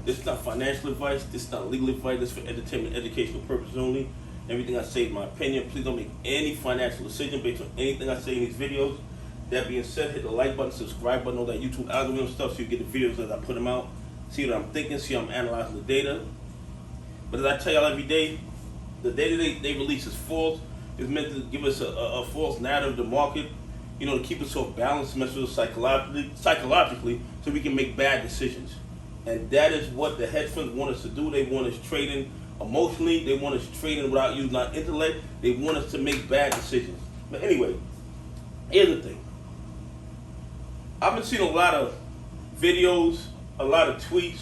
This is not financial advice. This is not legal advice. This is for entertainment, educational purposes only. Everything I say is my opinion. Please don't make any financial decision based on anything I say in these videos. That being said, hit the like button, subscribe button, all that YouTube algorithm stuff so you get the videos as I put them out. See what I'm thinking, see how I'm analyzing the data. But as I tell y'all every day, the data they release is false. It's meant to give us a false narrative of the market, to keep us off balance, mess with us psychologically, so we can make bad decisions. And that is what the hedge funds want us to do. They want us trading emotionally. They want us trading without using our intellect. They want us to make bad decisions. But anyway, here's the thing. I've been seeing a lot of videos, a lot of tweets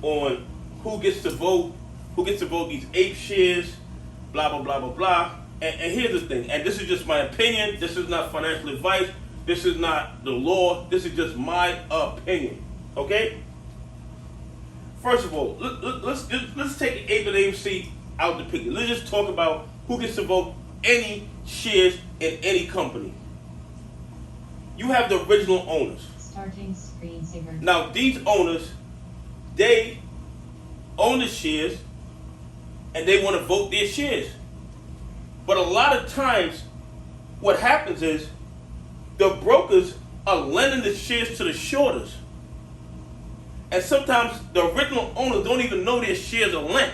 on who gets to vote these APE shares, blah, blah, blah, blah, blah. And here's the thing, and this is just my opinion. This is not financial advice. This is not the law. This is just my opinion, okay? First of all, let's take APE and AMC out the picture. Let's just talk about who gets to vote any shares in any company. You have the original owners. Starting screensaver. Now, these owners, they own the shares, and they want to vote their shares. But a lot of times, what happens is the brokers are lending the shares to the shorters. And sometimes the original owners don't even know their shares are lent.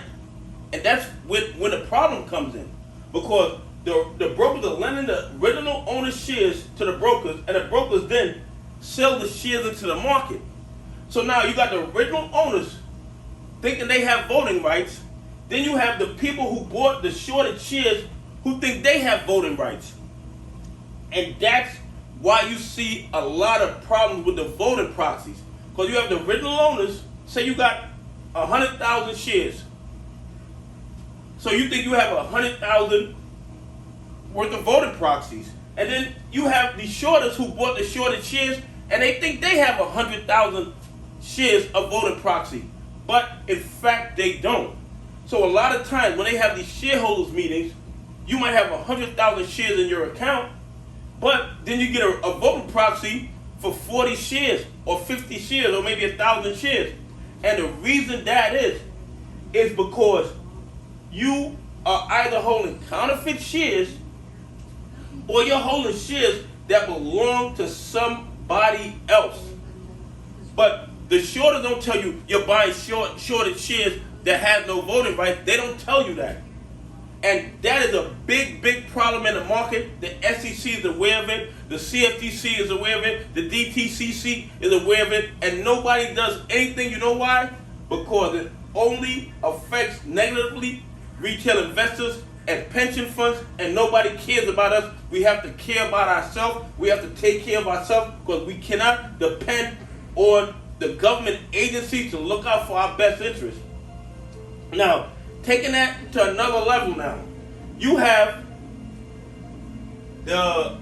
And that's when the problem comes in. Because the brokers are lending the original owner's shares to the brokers, and the brokers then sell the shares into the market. So now you got the original owners thinking they have voting rights. Then you have the people who bought the shorted shares who think they have voting rights. And that's why you see a lot of problems with the voting proxies. Because you have the original owners, say you got 100,000 shares. So you think you have 100,000 worth of voting proxies. And then you have the shorters who bought the shorted shares, and they think they have 100,000 shares of voting proxy. But in fact, they don't. So a lot of times when they have these shareholders meetings, you might have 100,000 shares in your account, but then you get a voting proxy for 40 shares or 50 shares or maybe 1,000 shares. And the reason that is because you are either holding counterfeit shares or you're holding shares that belong to somebody else. But the shorters don't tell you you're buying shorted shares that have no voting rights. They don't tell you that. And that is a big, big problem in the market. The SEC is aware of it. The CFTC is aware of it. The DTCC is aware of it. And nobody does anything. You know why? Because it only affects negatively retail investors and pension funds, and nobody cares about us. We have to care about ourselves. We have to take care of ourselves because we cannot depend on the government agencies to look out for our best interests. Now, taking that to another level now, you have the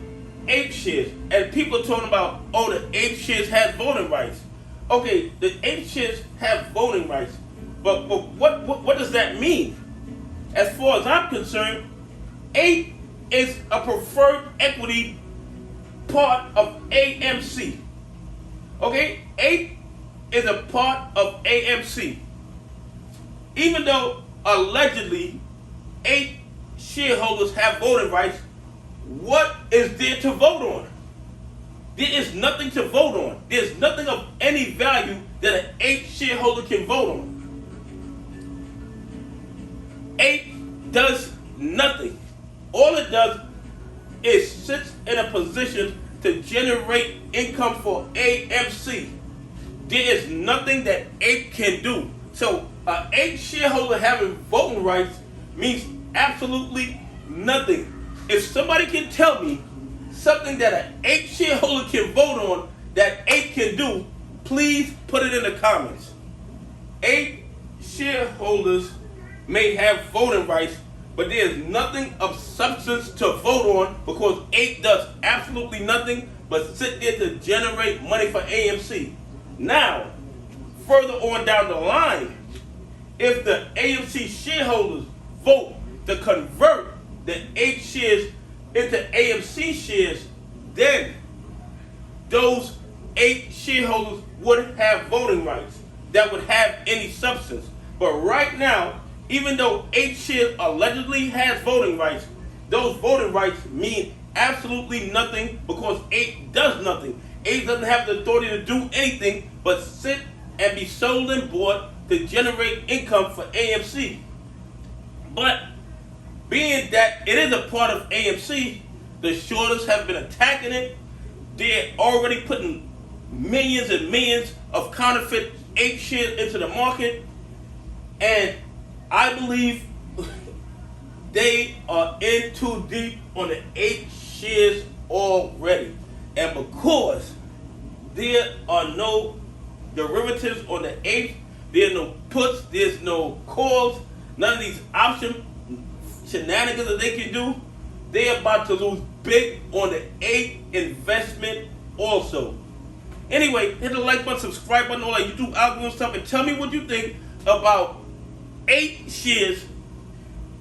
APE shares, and people are talking about, the APE shares have voting rights. Okay, the APE shares have voting rights, but what does that mean? As far as I'm concerned, APE is a preferred equity part of AMC. Okay, APE is a part of AMC. Even though allegedly, 8 shareholders have voting rights. What is there to vote on? There is nothing to vote on. There's nothing of any value that an 8 shareholder can vote on. 8 does nothing. All it does is sits in a position to generate income for AMC. There is nothing that 8 can do. So an 8 shareholder having voting rights means absolutely nothing. If somebody can tell me something that an 8 shareholder can vote on that 8 can do, please put it in the comments. 8 shareholders may have voting rights, but there is nothing of substance to vote on because 8 does absolutely nothing but sit there to generate money for AMC. Now, further on down the line, if the AMC shareholders vote to convert the 8 shares into AMC shares, then those 8 shareholders would have voting rights. that would have any substance. But right now, even though 8 shares allegedly has voting rights, those voting rights mean absolutely nothing because 8 does nothing. 8 doesn't have the authority to do anything but sit and be sold and bought to generate income for AMC. But being that it is a part of AMC, the shorters have been attacking it. They're already putting millions and millions of counterfeit 8 shares into the market. And I believe they are in too deep on the 8 shares already. And because there are no derivatives on the 8, there are no puts, there's no calls, none of these option shenanigans that they can do, they're about to lose big on the 8 investment also. Anyway, hit the like button, subscribe button, all that YouTube algorithm stuff, and tell me what you think about 8 shares.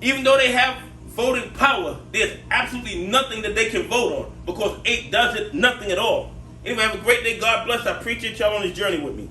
Even though they have voting power, there's absolutely nothing that they can vote on because 8 does it, nothing at all. Anyway, have a great day. God bless. I appreciate y'all on this journey with me.